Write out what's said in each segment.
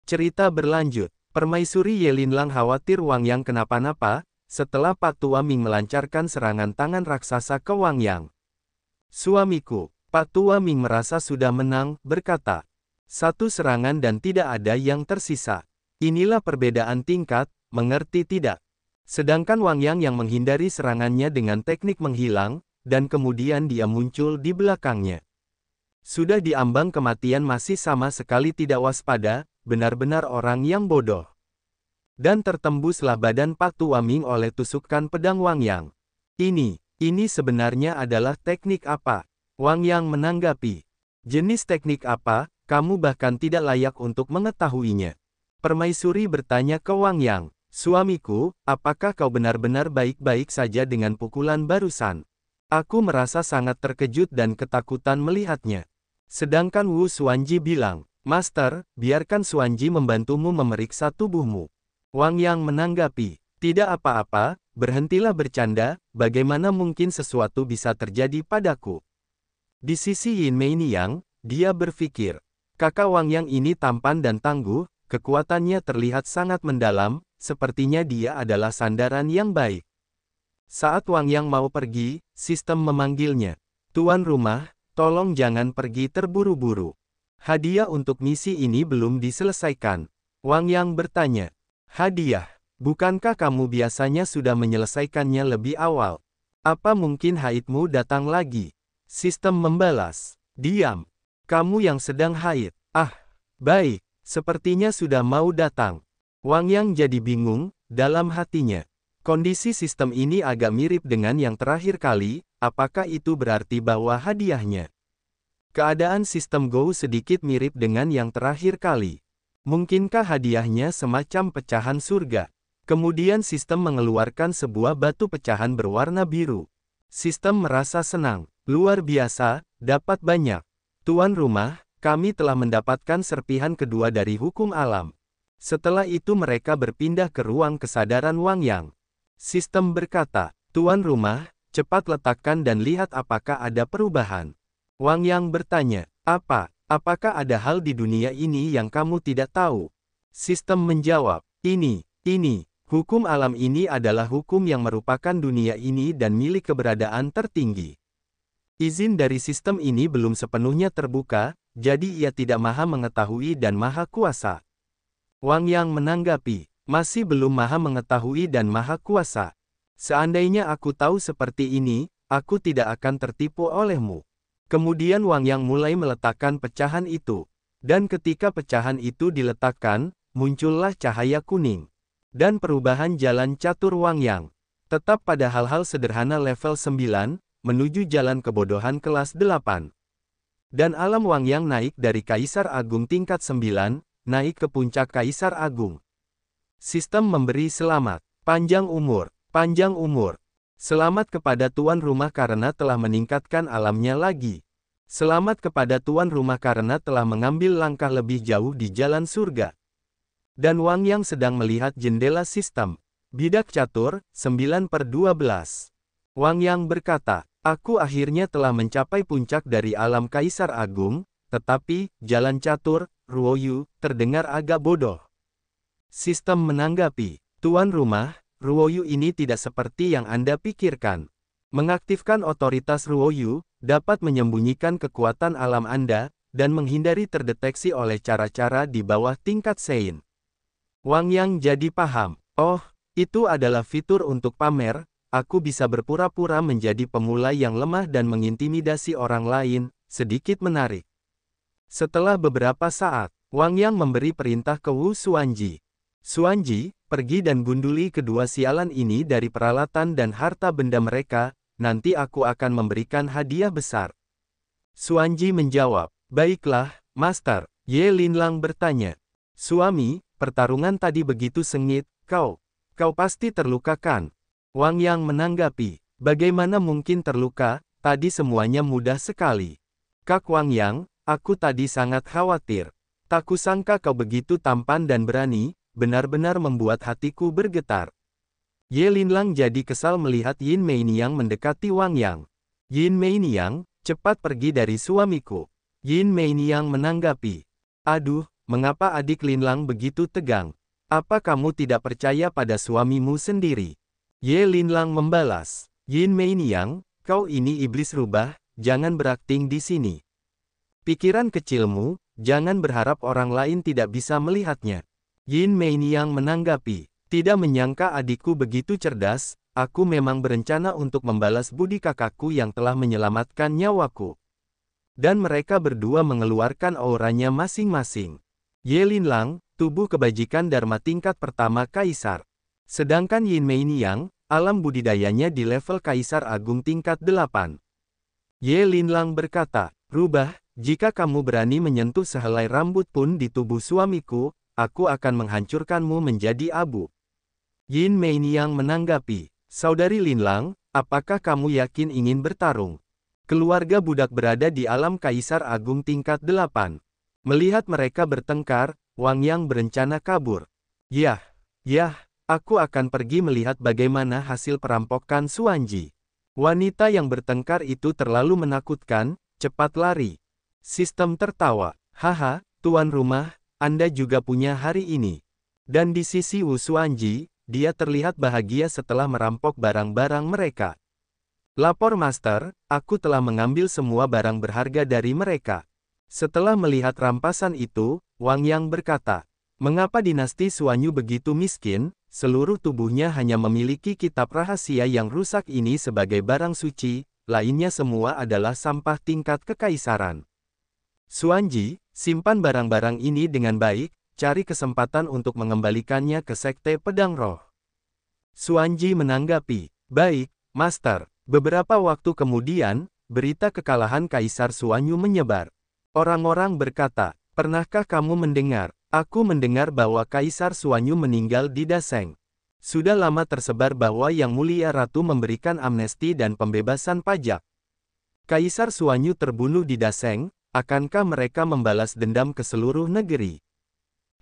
Cerita berlanjut. Permaisuri Yelinlang khawatir Wang Yang kenapa-napa, setelah Pak Tua Ming melancarkan serangan tangan raksasa ke Wang Yang. Suamiku, Pak Tua Ming merasa sudah menang, berkata. Satu serangan dan tidak ada yang tersisa. Inilah perbedaan tingkat, mengerti tidak? Sedangkan Wang Yang menghindari serangannya dengan teknik menghilang, dan kemudian dia muncul di belakangnya. Sudah diambang kematian masih sama sekali tidak waspada, benar-benar orang yang bodoh. Dan tertembuslah badan Pak Tua Ming oleh tusukan pedang Wang Yang. Ini sebenarnya adalah teknik apa? Wang Yang menanggapi. Jenis teknik apa, kamu bahkan tidak layak untuk mengetahuinya. Permaisuri bertanya ke Wang Yang. Suamiku, apakah kau benar-benar baik-baik saja dengan pukulan barusan? Aku merasa sangat terkejut dan ketakutan melihatnya. Sedangkan Wu Xuanji bilang, Master, biarkan Xuanji membantumu memeriksa tubuhmu. Wang Yang menanggapi, tidak apa-apa, berhentilah bercanda, bagaimana mungkin sesuatu bisa terjadi padaku. Di sisi Yin Mei Niang, dia berpikir, kakak Wang Yang ini tampan dan tangguh, kekuatannya terlihat sangat mendalam, sepertinya dia adalah sandaran yang baik. Saat Wang Yang mau pergi, sistem memanggilnya. Tuan rumah, tolong jangan pergi terburu-buru. Hadiah untuk misi ini belum diselesaikan. Wang Yang bertanya. Hadiah, bukankah kamu biasanya sudah menyelesaikannya lebih awal? Apa mungkin haidmu datang lagi? Sistem membalas. Diam. Kamu yang sedang haid. Ah, baik, sepertinya sudah mau datang. Wang Yang jadi bingung, dalam hatinya. Kondisi sistem ini agak mirip dengan yang terakhir kali, apakah itu berarti bahwa hadiahnya? Keadaan sistem Go sedikit mirip dengan yang terakhir kali. Mungkinkah hadiahnya semacam pecahan surga? Kemudian sistem mengeluarkan sebuah batu pecahan berwarna biru. Sistem merasa senang. Luar biasa, dapat banyak. Tuan rumah, kami telah mendapatkan serpihan kedua dari hukum alam. Setelah itu mereka berpindah ke ruang kesadaran Wang Yang. Sistem berkata, Tuan rumah, cepat letakkan dan lihat apakah ada perubahan. Wang Yang bertanya, apakah ada hal di dunia ini yang kamu tidak tahu? Sistem menjawab, ini, hukum alam ini adalah hukum yang merupakan dunia ini dan milik keberadaan tertinggi. Izin dari sistem ini belum sepenuhnya terbuka, jadi ia tidak maha mengetahui dan maha kuasa. Wang Yang menanggapi, masih belum maha mengetahui dan maha kuasa. Seandainya aku tahu seperti ini, aku tidak akan tertipu olehmu. Kemudian Wang Yang mulai meletakkan pecahan itu. Dan ketika pecahan itu diletakkan, muncullah cahaya kuning. Dan perubahan jalan catur Wang Yang. Tetap pada hal-hal sederhana level 9, menuju jalan kebodohan kelas 8. Dan alam Wang Yang naik dari Kaisar Agung tingkat 9, naik ke puncak Kaisar Agung. Sistem memberi selamat, panjang umur. Selamat kepada tuan rumah karena telah meningkatkan alamnya lagi. Selamat kepada tuan rumah karena telah mengambil langkah lebih jauh di jalan surga. Dan Wang Yang sedang melihat jendela sistem. Bidak catur, 9/12. Wang Yang berkata, aku akhirnya telah mencapai puncak dari alam Kaisar Agung, tetapi, jalan catur, Ruoyu, terdengar agak bodoh. Sistem menanggapi, tuan rumah, Ruoyu ini tidak seperti yang Anda pikirkan. Mengaktifkan otoritas Ruoyu, dapat menyembunyikan kekuatan alam Anda, dan menghindari terdeteksi oleh cara-cara di bawah tingkat Sein. Wang Yang jadi paham, oh, itu adalah fitur untuk pamer, aku bisa berpura-pura menjadi pemula yang lemah dan mengintimidasi orang lain, sedikit menarik. Setelah beberapa saat, Wang Yang memberi perintah ke Wu Xuanji. Xuanji, pergi dan gunduli kedua sialan ini dari peralatan dan harta benda mereka, nanti aku akan memberikan hadiah besar. Xuanji menjawab, baiklah, Master. Ye Linlang bertanya, suami, pertarungan tadi begitu sengit, kau pasti terluka kan? Wang Yang menanggapi, bagaimana mungkin terluka, tadi semuanya mudah sekali. Kak Wang Yang, aku tadi sangat khawatir. Tak kusangka kau begitu tampan dan berani, benar-benar membuat hatiku bergetar. Ye Linlang jadi kesal melihat Yin Mei Niang mendekati Wang Yang. Yin Mei Niang, cepat pergi dari suamiku. Yin Mei Niang menanggapi. Aduh, mengapa adik Linlang begitu tegang? Apa kamu tidak percaya pada suamimu sendiri? Ye Linlang membalas, Yin Meiniang, kau ini iblis rubah, jangan berakting di sini. Pikiran kecilmu, jangan berharap orang lain tidak bisa melihatnya. Yin Meiniang menanggapi, tidak menyangka adikku begitu cerdas, aku memang berencana untuk membalas budi kakakku yang telah menyelamatkan nyawaku. Dan mereka berdua mengeluarkan auranya masing-masing. Ye Linlang, tubuh kebajikan Dharma tingkat pertama Kaisar. Sedangkan Yin Meiniang, alam budidayanya di level Kaisar Agung tingkat 8. Ye Linlang berkata, rubah, jika kamu berani menyentuh sehelai rambut pun di tubuh suamiku, aku akan menghancurkanmu menjadi abu. Yin Meiniang menanggapi, saudari Linlang, apakah kamu yakin ingin bertarung? Keluarga budak berada di alam Kaisar Agung tingkat 8. Melihat mereka bertengkar, Wang Yang berencana kabur. Yah, aku akan pergi melihat bagaimana hasil perampokan Suanji. Wanita yang bertengkar itu terlalu menakutkan, cepat lari. Sistem tertawa, haha, tuan rumah, Anda juga punya hari ini. Dan di sisi Wu Suanji, dia terlihat bahagia setelah merampok barang-barang mereka. Lapor Master, aku telah mengambil semua barang berharga dari mereka. Setelah melihat rampasan itu, Wang Yang berkata, mengapa dinasti Suanyu begitu miskin, seluruh tubuhnya hanya memiliki kitab rahasia yang rusak ini sebagai barang suci, lainnya semua adalah sampah tingkat kekaisaran. Suanji, simpan barang-barang ini dengan baik, cari kesempatan untuk mengembalikannya ke Sekte Pedang Roh. Suanji menanggapi, baik, Master. Beberapa waktu kemudian, berita kekalahan Kaisar Suanyu menyebar. Orang-orang berkata, pernahkah kamu mendengar? Aku mendengar bahwa Kaisar Suanyu meninggal di Daseng. Sudah lama tersebar bahwa Yang Mulia Ratu memberikan amnesti dan pembebasan pajak. Kaisar Suanyu terbunuh di Daseng, akankah mereka membalas dendam ke seluruh negeri?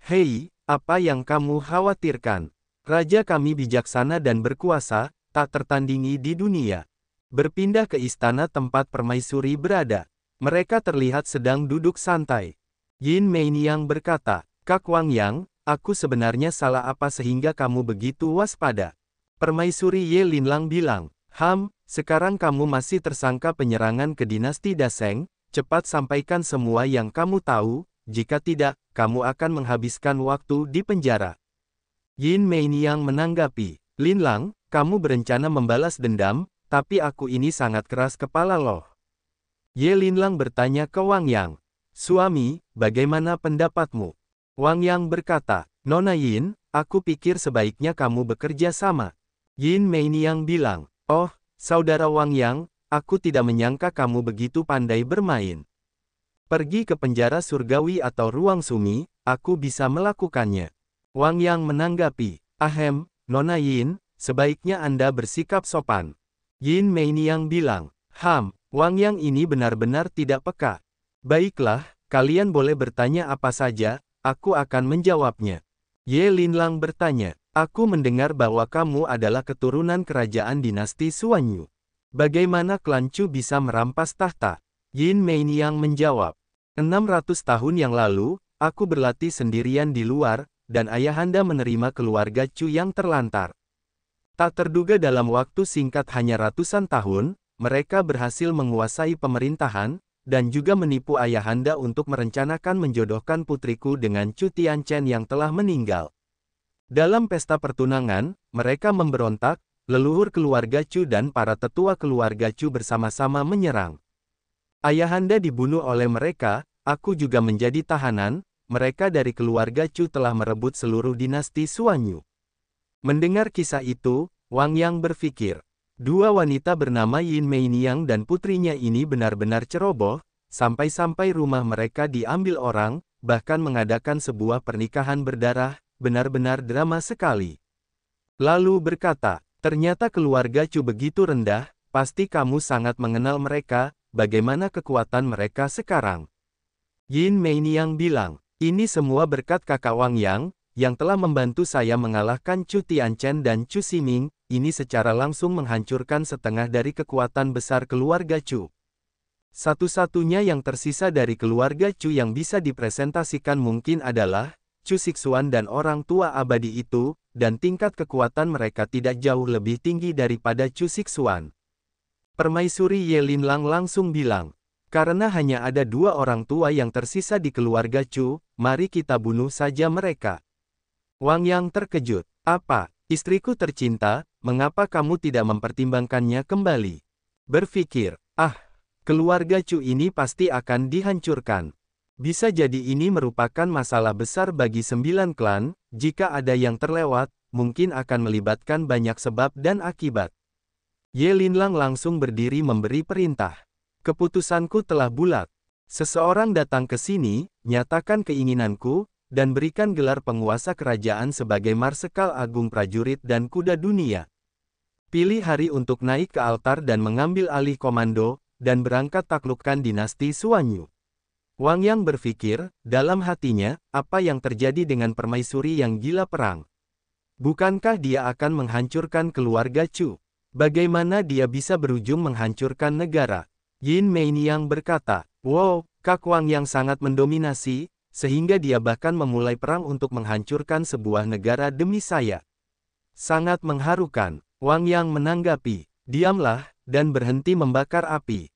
Hei, apa yang kamu khawatirkan? Raja kami bijaksana dan berkuasa, tak tertandingi di dunia. Berpindah ke istana tempat permaisuri berada. Mereka terlihat sedang duduk santai. Yin Meiniang berkata, Kak Wang Yang, aku sebenarnya salah apa sehingga kamu begitu waspada? Permaisuri Ye Linlang bilang, sekarang kamu masih tersangka penyerangan ke dinasti Daseng, cepat sampaikan semua yang kamu tahu, jika tidak, kamu akan menghabiskan waktu di penjara. Yin Meiniang menanggapi, Linlang, kamu berencana membalas dendam, tapi aku ini sangat keras kepala loh. Ye Linlang bertanya ke Wang Yang. Suami, bagaimana pendapatmu? Wang Yang berkata, Nona Yin, aku pikir sebaiknya kamu bekerja sama. Yin Meiniang bilang, oh, saudara Wang Yang, aku tidak menyangka kamu begitu pandai bermain. Pergi ke penjara surgawi atau ruang sumi, aku bisa melakukannya. Wang Yang menanggapi, Nona Yin, sebaiknya Anda bersikap sopan. Yin Meiniang bilang, Wang Yang ini benar-benar tidak peka. Baiklah, kalian boleh bertanya apa saja, aku akan menjawabnya. Ye Linlang bertanya, aku mendengar bahwa kamu adalah keturunan kerajaan dinasti Suanyu. Bagaimana klan Chu bisa merampas tahta? Yin Meiniang menjawab, 600 tahun yang lalu, aku berlatih sendirian di luar, dan ayahanda menerima keluarga Chu yang terlantar. Tak terduga dalam waktu singkat hanya ratusan tahun, mereka berhasil menguasai pemerintahan, dan juga menipu ayahanda untuk merencanakan menjodohkan putriku dengan Chu Tianchen yang telah meninggal. Dalam pesta pertunangan, mereka memberontak, leluhur keluarga Chu dan para tetua keluarga Chu bersama-sama menyerang. Ayahanda dibunuh oleh mereka, aku juga menjadi tahanan, mereka dari keluarga Chu telah merebut seluruh dinasti Suanyu. Mendengar kisah itu, Wang Yang berpikir, dua wanita bernama Yin Meiniang dan putrinya ini benar-benar ceroboh, sampai-sampai rumah mereka diambil orang, bahkan mengadakan sebuah pernikahan berdarah, benar-benar drama sekali. Lalu berkata, ternyata keluarga Chu begitu rendah, pasti kamu sangat mengenal mereka, bagaimana kekuatan mereka sekarang? Yin Meiniang bilang, ini semua berkat kakak Wang yang telah membantu saya mengalahkan Chu Tianchen dan Chu Ximing, ini secara langsung menghancurkan setengah dari kekuatan besar keluarga Chu. Satu-satunya yang tersisa dari keluarga Chu yang bisa dipresentasikan mungkin adalah Chu Sixuan dan orang tua abadi itu, dan tingkat kekuatan mereka tidak jauh lebih tinggi daripada Chu Sixuan. Permaisuri Ye Linlang langsung bilang, karena hanya ada 2 orang tua yang tersisa di keluarga Chu, mari kita bunuh saja mereka. Wang Yang terkejut. Apa, istriku tercinta, mengapa kamu tidak mempertimbangkannya kembali? Berpikir, keluarga Chu ini pasti akan dihancurkan. Bisa jadi ini merupakan masalah besar bagi 9 klan, jika ada yang terlewat, mungkin akan melibatkan banyak sebab dan akibat. Ye Linlang langsung berdiri memberi perintah. Keputusanku telah bulat. Seseorang datang ke sini, nyatakan keinginanku, dan berikan gelar penguasa kerajaan sebagai Marsekal Agung Prajurit dan Kuda Dunia. Pilih hari untuk naik ke altar dan mengambil alih komando, dan berangkat taklukkan dinasti Suanyu. Wang Yang berpikir, dalam hatinya, apa yang terjadi dengan permaisuri yang gila perang? Bukankah dia akan menghancurkan keluarga Chu? Bagaimana dia bisa berujung menghancurkan negara? Yin Meiniang berkata, wow, Kak Wang Yang sangat mendominasi, sehingga dia bahkan memulai perang untuk menghancurkan sebuah negara demi saya. Sangat mengharukan. Wang Yang menanggapi, diamlah, dan berhenti membakar api.